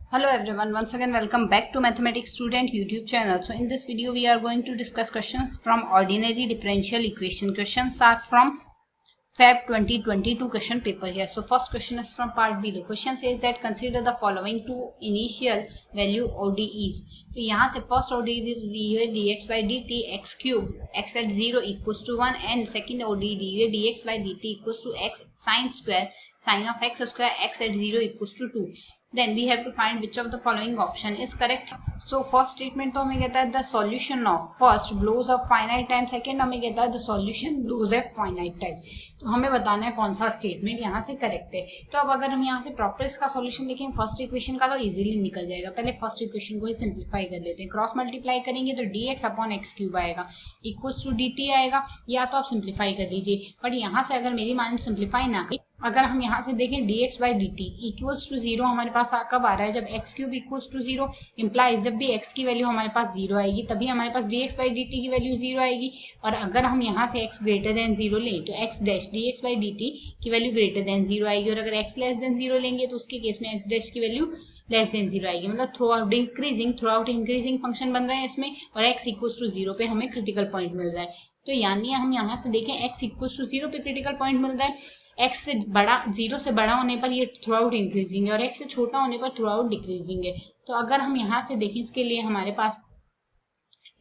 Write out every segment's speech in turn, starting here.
Hello everyone, once again welcome back to Mathematics Student YouTube channel. So in this video we are going to discuss questions from ordinary differential equation. Questions are from Feb 2022 question paper here. So first question is from part B. The question says that consider the following two initial value ODEs. तो यहाँ से first ODE दी हुई dx by dt x cube x at 0 equals to 1 and second ODE दी हुई dx by dt equals to x sin square sin of x square x at 0 equals to 2. Then we have to find which of the following option is correct. So first statement तो हमें कहता है the solution of first blows of finite time, second हमें कहता है the solution blows of finite time. तो हमें बताना है कौन सा स्टेटमेंट यहाँ से करेक्ट है. तो अब अगर हम यहाँ से प्रॉपर इसका सॉल्यूशन देखें फर्स्ट इक्वेशन का तो इजीली निकल जाएगा. पहले फर्स्ट इक्वेशन को ही सिंप्लीफाई कर लेते हैं. क्रॉस मल्टीप्लाई करेंगे तो dx अपॉन एक्स क्यूब आएगा इक्वल्स टू dt आएगा. या तो आप सिंप्लीफाई कर लीजिए, बट यहाँ से अगर मेरी मान सिंप्लीफाई ना अगर हम यहाँ से देखें dx by dt equals to zero हमारे पास कब आ रहा है, जब x cube equals to zero. Implies जब भी x की वैल्यू हमारे पास जीरो आएगी तभी हमारे पास dx बाई dt की वैल्यू जीरो आएगी. और अगर हम यहाँ से x ग्रेटर देन जीरो लें तो x dash dx by dt की वैल्यू ग्रेटर देन जीरो आएगी. और अगर x लेस देन जीरो लेंगे तो उसके केस में x डैश की वैल्यू लेस देन जीरो आएगी. मतलब थ्रू आउट इंक्रीजिंग फंक्शन बन रहे हैं इसमें. और x इक्वल्स टू जीरो पे हमें क्रिटिकल पॉइंट मिल रहा है. तो यानी हम यहाँ से देखें x इक्वल्स टू जीरो पे क्रिटिकल पॉइंट मिल रहा है. x से बड़ा जीरो से बड़ा होने पर ये थ्रू आउट इंक्रीजिंग है और x से छोटा होने पर थ्रू आउट डिक्रीजिंग है. तो अगर हम यहाँ से देखें इसके लिए हमारे पास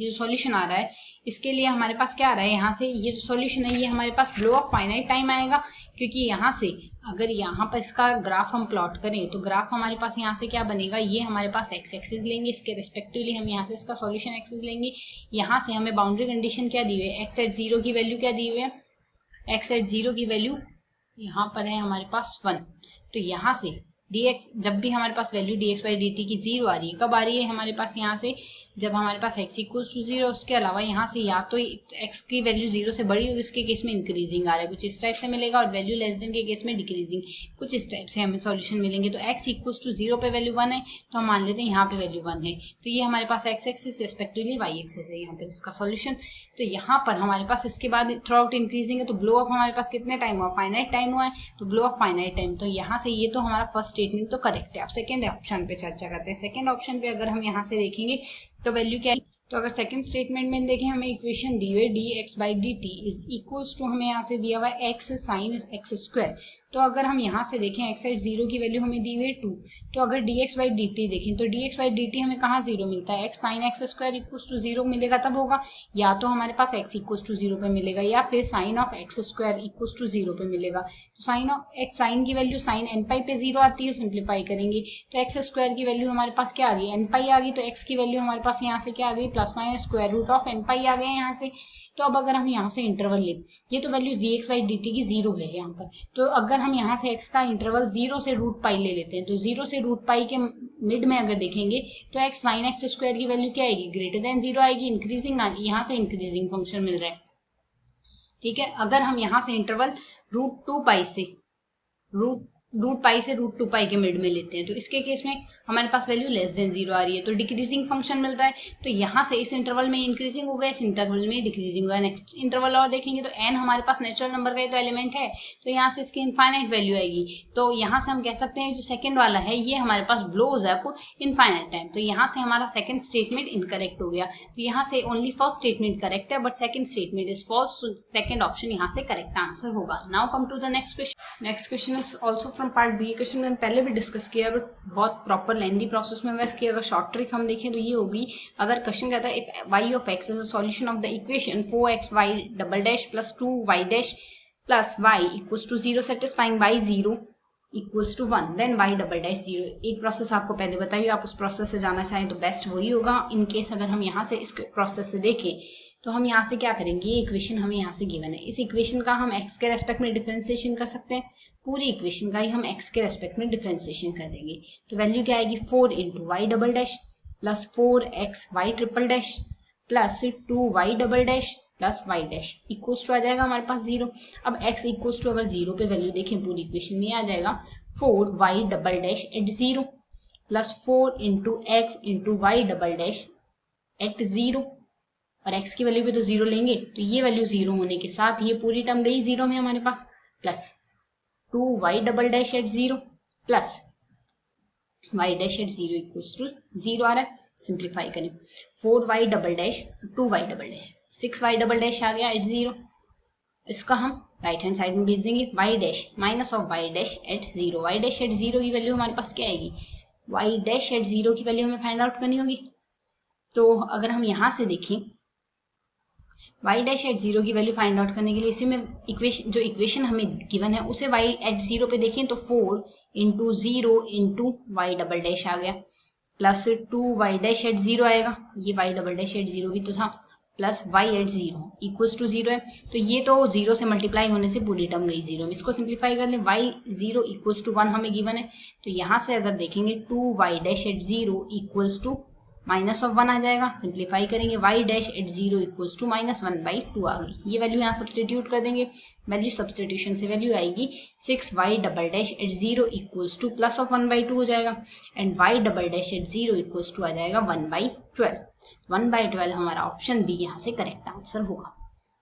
ये जो सॉल्यूशन आ रहा है इसके लिए हमारे पास क्या आ रहा है, यहाँ से ये जो सॉल्यूशन है ये हमारे पास ब्लो ऑफ फाइनाइट टाइम आएगा. क्योंकि यहाँ से अगर यहाँ पर इसका ग्राफ हम प्लॉट करें तो ग्राफ हमारे पास यहाँ से क्या बनेगा, ये हमारे पास एक्स एक्सिस लेंगे, इसके रेस्पेक्टिवली हम यहाँ से इसका सॉल्यूशन एक्सिस लेंगे. यहाँ से हमें बाउंड्री कंडीशन क्या दी हुई है, एक्स एट जीरो की वैल्यू क्या दी हुई है, एक्स एट जीरो की वैल्यू यहाँ पर है हमारे पास 1. तो यहाँ से dx जब भी हमारे पास वैल्यू dx बाई dt की जीरो आ रही है, कब आ रही है हमारे पास यहाँ से जब हमारे पास x इक्वल्स टू जीरो. उसके अलावा यहाँ से या तो x की वैल्यू जीरो से बड़ी होगी, इसके केस में इंक्रीजिंग आ रहा है कुछ इस टाइप से मिलेगा, और वैल्यू लेस देन के केस में डिक्रीजिंग कुछ इस टाइप से हमें सॉल्यूशन मिलेंगे. तो x इक्वल्स टू जीरो पे वैल्यू 1 है तो हम मान लेते हैं यहाँ पे वैल्यू 1 है. तो ये हमारे पास x axis respectively y axis है यहाँ पे इसका सॉल्यूशन. तो यहाँ पर हमारे पास इसके बाद थ्रू आउट इंक्रीजिंग है. तो ब्लो ऑफ हमारे पास कितने टाइम हुआ, फाइनाइट टाइम हुआ है. तो ब्लो ऑफ फाइनाइट टाइम, तो यहाँ से ये तो हमारा फर्स्ट स्टेटमेंट तो करेक्ट है. अब सेकंड ऑप्शन पे चर्चा करते हैं. सेकंड ऑप्शन पे अगर हम यहाँ से देखेंगे तो वैल्यू क्या है, तो अगर सेकंड स्टेटमेंट में देखें हमें इक्वेशन दी हुई dx by dt is equals to हमें यहाँ से दिया हुआ है x साइन एक्स स्क्वायर. तो अगर हम यहाँ से देखें x एट जीरो की वैल्यू हमें दी हुई है 2. तो अगर dx बाई dt देखें तो dx बाई dt हमें कहाँ जीरो मिलता है, x sine X square equals to zero मिलेगा तब होगा. या तो हमारे पास x इक्वल्स टू जीरो पे मिलेगा या फिर sine of X square equals to zero पे मिलेगा. तो साइन ऑफ एक्स साइन की वैल्यू साइन एन पाई पे जीरो आती है, सिंप्लीफाई करेंगे तो एक्स स्क्वायर की वैल्यू हमारे पास क्या आ गई, एन पाई आ गई. तो एक्स की वैल्यू हमारे पास यहाँ से क्या आ गई, plus minus square root of n pi आ गए यहाँ से. तो अब अगर हम यहाँ से इंटरवल लें, ये तो value G X by D T की जीरो है यहाँ पर. तो अगर हम यहाँ से एक्स का इंटरवल जीरो से रूट पाई ले लेते हैं तो जीरो से रूट पाई के मिड में अगर देखेंगे तो एक्स साइन एक्स स्क्वायर की वैल्यू क्या आएगी, ग्रेटर देन जीरो आएगी. इंक्रीजिंग यहाँ से इंक्रीजिंग फंक्शन मिल रहा है. ठीक है, अगर हम यहाँ से इंटरवल रूट पाई से रूट टू पाई के मिड में लेते हैं तो इसके केस में हमारे पास वैल्यू लेस देन जीरो आ रही है तो डिक्रीजिंग फंक्शन मिल रहा है. तो यहाँ से इस इंटरवल में इंक्रीजिंग होगा, इस इंटरवल में डिक्रीजिंग होगा. नेक्स्ट इंटरवल और देखेंगे तो n हमारे पास नेचुरल नंबर का ही तो एलिमेंट है तो यहाँ से इसकी इनफाइनाइट वैल्यू आएगी. तो यहाँ से हम कह सकते हैं जो सेकंड वाला है ये हमारे पास ब्लोज अप इनफाइनाइट टाइम. तो यहाँ से हमारा सेकंड स्टेटमेंट इनकरेक्ट हो गया. तो यहाँ से ओनली फर्स्ट स्टेटमेंट करेक्ट है but second statement is false. Second option यहाँ से करेक्ट आंसर होगा. Now come to the next question. Next question is also from part B. Question मैंने पहले भी डिस्कस किया बट बहुत प्रॉपर लेंथी प्रोसेस में होगा. इसकी अगर शॉर्ट ट्रिक हम देखें तो ये होगी, अगर क्वेश्चन कहता है if y of x is a solution of the equation 4xy double dash plus 2y dash plus y equals to 0 satisfying y 0 equals to 1 then y double dash 0. एक process आपको पहले बताइए, आप उस प्रोसेस से जाना चाहें तो बेस्ट वही होगा. इन केस अगर हम यहाँ से इस प्रोसेस से देखें तो हम यहाँ से क्या करेंगे, ये इक्वेशन हमें यहाँ से गिवन है, इस इक्वेशन का हम x के रेस्पेक्ट में डिफरेंशिएशन कर सकते हैं. पूरी इक्वेशन का ही हम x के रेस्पेक्ट में डिफरेंशिएशन कर देंगे. तो वैल्यू क्या आएगी, 4 into Y double dash plus 4xy triple dash plus 2y double dash plus y dash equals to आ जाएगा हमारे पास 0. अब x इक्वल्स टू अगर 0 पे वैल्यू देखें पूरी इक्वेशन में आ जाएगा 4y double dash at 0 plus 4 into X into Y double dash at 0. और x की वैल्यू पे तो 0 लेंगे तो ये वैल्यू 0 होने के साथ ये पूरी टर्म गई 0 में हमारे पास, plus 2y double dash at 0 plus y dash at zero equals to zero आ रहा है, सिंप्लीफाई करें 4y double dash 2y double dash 6y double dash आ गया एट जीरो, इसका हम राइट हैंड साइड में भेज देंगे y dash minus of y dash at zero. y dash at zero की वैल्यू हमारे पास क्या आएगी, y डैश एट जीरो की वैल्यू हमें फाइंड आउट करनी होगी। तो अगर हम यहां से देखें y डैश एट जीरो की वैल्यू फाइंड आउट करने के लिए इसी में इक्वेशन हमें गिवन है उसे y एट जीरो पे देखें तो 4 into zero into Y double dash आ गया प्लस 2y डैश एट जीरो आएगा, ये y double dash at zero भी तो था, plus y at zero equals to zero है। तो ये तो जीरो से मल्टीप्लाई होने से पूरी टर्म गई जीरो में, इसको सिंप्लीफाई कर लें y जीरो इक्वल्स टू 1 हमें गिवन है। तो यहाँ से अगर देखेंगे 2y dash at zero equals to minus of 1 आ जाएगा, सिंप्लीफाई करेंगे y dash at zero equals to minus 1/2 आ गई। ये वैल्यू यहाँ सब्सटीट्यूट कर देंगे, वैल्यू सब्सटीट्यूशन से वैल्यू आएगी 6y double dash at zero equals to plus of 1/2 हो जाएगा and y double dash at zero equals to आ जाएगा 1/12। 1/12 हमारा ऑप्शन बी यहाँ से करेक्ट आंसर होगा।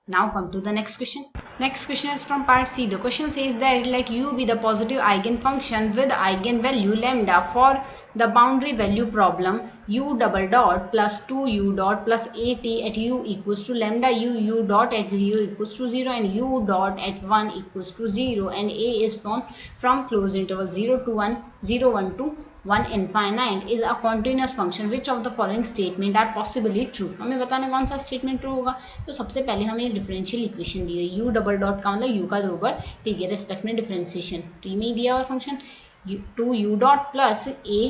Now come to the next question. Next question is from part C. The question says that let u be the positive eigenfunction with eigenvalue lambda for the boundary value problem u double dot plus 2u dot plus at at u equals to lambda u dot at 0 equals to 0 and u dot at 1 equals to 0 and a is found from closed interval 0 to 1 0 1 to 1 infinite is a continuous function which of the following statement are possibly true। हमें बताना कौन सा statement true होगा। तो सबसे पहले हमें differential equation दी है, u डबल डॉट का मतलब u का 2 बार t के रिस्पेक्ट में डिफरेंशिएशन, t में दिया हुआ function 2u dot plus a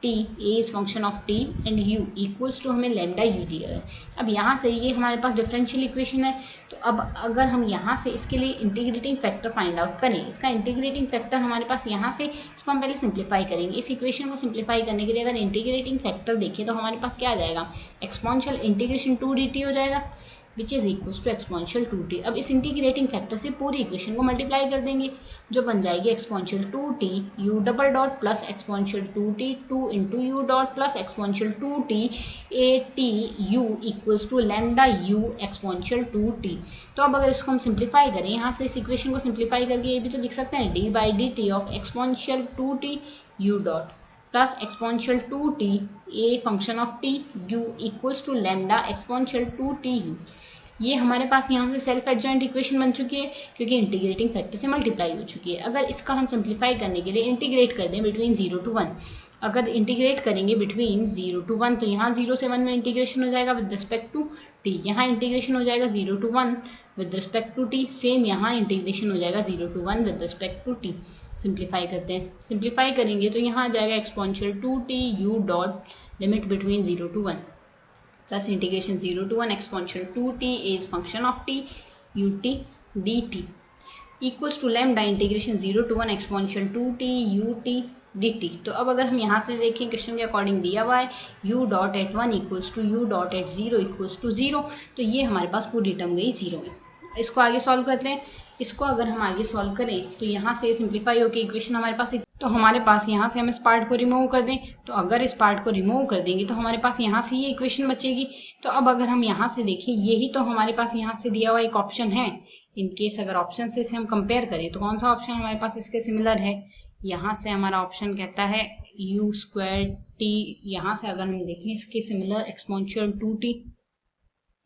t a is function of t and u equals to हमें लैम्डा u दिया है। अब यहाँ से ये हमारे पास डिफरेंशियल इक्वेशन है, तो अब अगर हम यहाँ से इसके लिए इंटीग्रेटिंग फैक्टर फाइंड आउट करें, इसका इंटीग्रेटिंग फैक्टर हमारे पास यहाँ से इसको हम पहले सिंप्लीफाई करेंगे। इस इक्वेशन को सिंप्लीफाई करने के लिए अगर इंटीग्रेटिंग फैक्टर देखें तो हमारे पास क्या आ जाएगा, एक्सपोनेंशियल इंटीग्रेशन 2dt हो जाएगा which is equals to exponential 2t। अब इस इंटीग्रेटिंग फैक्टर से पूरी इक्वेशन को मल्टीप्लाई कर देंगे जो बन जाएगी exponential 2t u double dot plus exponential 2t 2 into U dot plus exponential 2t a t u equals to lambda u exponential 2t। तो अब अगर इसको हम सिंप्लीफाई करें, यहाँ से इस इक्वेशन को सिंप्लीफाई करके ये भी तो लिख सकते हैं d by D T of exponential 2t u dot plus exponential 2t a function of t u equals to lambda exponential 2t u। ये हमारे पास यहाँ से सेल्फ एडजॉइंट इक्वेशन बन चुकी है क्योंकि इंटीग्रेटिंग फैक्टर से मल्टीप्लाई हो चुकी है। अगर इसका हम सिंप्लीफाई करने के लिए इंटीग्रेट कर दें बिटवीन 0 to 1, अगर इंटीग्रेट करेंगे बिटवीन 0 to 1 तो यहाँ 0 से 1 में इंटीग्रेशन हो जाएगा विद रिस्पेक्ट टू t, यहाँ इंटीग्रेशन हो जाएगा 0 to 1 with respect to t, same यहाँ इंटीग्रेशन हो जाएगा 0 to 1 with respect to t। Simplify करते हैं, सिंप्लीफाई करेंगे तो यहाँ आ जाएगा exponential 2t u dot limit between 0 to 1 plus integration 0 to 1 exponential 2t is function of t ut dt equals to lambda integration 0 to 1 exponential 2t ut dt। तो अब अगर हम यहाँ से देखें क्वेश्चन के अकॉर्डिंग दिया हुआ है u dot at 1 equals to u dot at 0 equals to 0, तो ये हमारे पास पूरी टर्म गई 0 में। इसको आगे सॉल्व करते हैं। इसको अगर हम आगे सॉल्व करें तो यहाँ से सिंप्लीफाई होकर इक्वेशन हमारे पास, तो हमारे पास यहाँ से हम इस पार्ट को रिमूव कर दें, तो अगर इस पार्ट को रिमूव कर देंगे तो हमारे पास यहाँ से ये इक्वेशन बचेगी। तो अब अगर हम यहाँ से देखें, यही तो हमारे पास यहाँ से दिया हुआ एक ऑप्शन है। इन केस अगर ऑप्शन से इसे हम कंपेयर करें तो कौन सा ऑप्शन हमारे पास इसके सिमिलर है, यहाँ से हमारा ऑप्शन कहता है u स्क्वायर t, यहाँ से अगर हम देखें इसके सिमिलर एक्सपोनेंशियल 2t,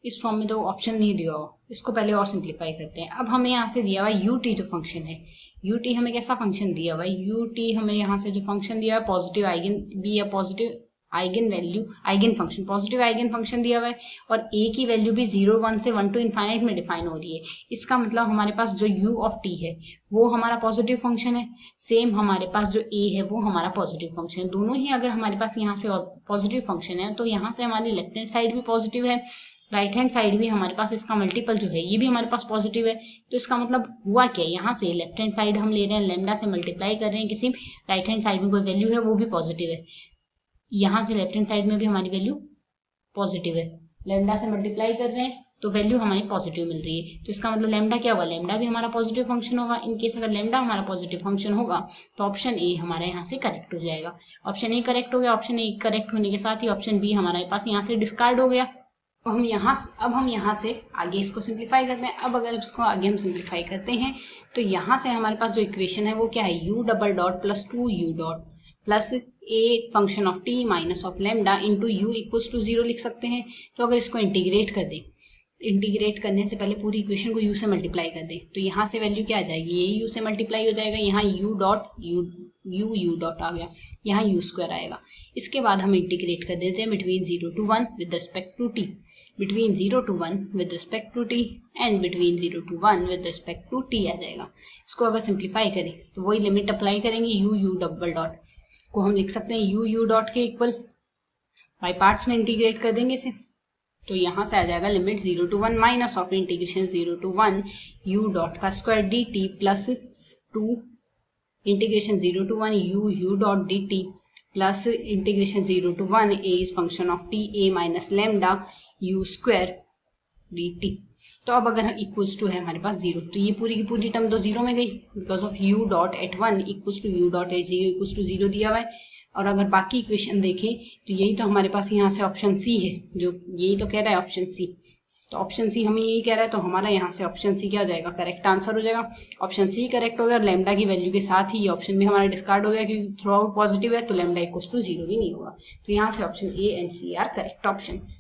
इस फॉर्म में तो ऑप्शन नहीं दिया हो, इसको पहले और सिंप्लीफाई करते हैं। अब हमें यहाँ से दिया हुआ ut जो फंक्शन है, ut हमें कैसा फंक्शन दिया हुआ है, ut हमें यहाँ से जो फंक्शन दिया है पॉजिटिव आइगन बी या positive eigen value eigen function, positive eigen function दिया हुआ है और a की वैल्यू भी 0 1 से 1 to इन्फाइनाइट में डिफाइन हो रही है। इसका मतलब हमारे पास जो u ऑफ t है वो हमारा पॉजिटिव फंक्शन है, सेम हमारे पास जो a है वो हमारा पॉजिटिव फंक्शन है। दोनों ही अगर हमारे पास यहाँ से पॉजिटिव फंक्शन है तो यहाँ से हमारी लेफ्ट हैंड साइड भी पॉजिटिव है, राइट हैंड साइड भी हमारे पास इसका मल्टीपल जो है ये भी हमारे पास पॉजिटिव है। तो इसका मतलब हुआ क्या, यहाँ से लेफ्ट हैंड साइड हम ले रहे हैं लैम्डा से मल्टीप्लाई कर रहे हैं, किसी राइट हैंड साइड में कोई वैल्यू है वो भी पॉजिटिव है, यहाँ से लेफ्ट हैंड साइड में भी हमारी वैल्यू पॉजिटिव है, लैम्डा से मल्टीप्लाई कर रहे हैं तो वैल्यू हमारी पॉजिटिव मिल रही है। तो इसका मतलब लैम्डा क्या हुआ, लैम्डा भी हमारा पॉजिटिव फंक्शन होगा। इन केस अगर लैम्डा हमारा पॉजिटिव फंक्शन होगा तो ऑप्शन ए हमारा यहाँ से करेक्ट हो जाएगा। ऑप्शन ए करेक्ट हो गया, ऑप्शन ए करेक्ट होने के साथ ही ऑप्शन बी हमारे पास यहाँ से डिस्कार्ड हो गया। अब हम यहाँ से आगे इसको सिंप्लीफाई करते हैं। अब अगर इसको आगे हम सिंप्लीफाई करते हैं तो यहाँ से हमारे पास जो इक्वेशन है वो क्या है, u double dot plus 2u dot plus A function of T minus of lambda into U equals to 0 लिख सकते हैं। तो अगर इसको इंटीग्रेट कर दें, इंटीग्रेट करने से पहले पूरी इक्वेशन को u से मल्टीप्लाई कर दें, तो यहाँ से वैल्यू क्या आ जाएगी, ये u से मल्टीप्लाई हो जाएगा, यहाँ u डॉट आ गया, यहाँ u स्क्वायर आएगा। इसके बाद हम इंटीग्रेट कर देते हैं between 0 to 1 with respect to t, between 0 to 1 with respect to t and between 0 to 1 with respect to t आ जाएगा। इसको अगर सिंप्लीफाई करें तो वही लिमिट अप्लाई करेंगे, u डबल डॉट को हम लिख सकते हैं u डॉट के इक्वल, बाई पार्ट्स में इंटीग्रेट कर देंगे इसे, तो यहाँ से आ जाएगा limit 0 to 1 minus of integration 0 to 1 u dot का square D T plus 2 integration 0 to 1 u dot D T plus integration 0 to 1 a is function of t a minus lambda u square D T. तो अब अगर equals to है हमारे पास 0, तो ये पूरी की पूरी टर्म तो 0 में गई, because of u dot at 1 equals to u dot at 0 equals to 0 दिया हुआ है। और अगर बाकी इक्वेशन देखें तो यही तो हमारे पास यहाँ से ऑप्शन सी है, जो यही तो कह रहा है ऑप्शन सी, तो ऑप्शन सी हमें यही कह रहा है, तो हमारा यहाँ से ऑप्शन सी क्या हो जाएगा, करेक्ट आंसर हो जाएगा। ऑप्शन सी करेक्ट हो गया, लेमडा की वैल्यू के साथ ही ये ऑप्शन भी हमारा डिस्कार्ड हो गया, क्योंकि थ्रू आउट पॉजिटिव है तो लेमडा इक्वल्स टू 0 भी नहीं होगा। तो यहाँ से option A and C are correct options.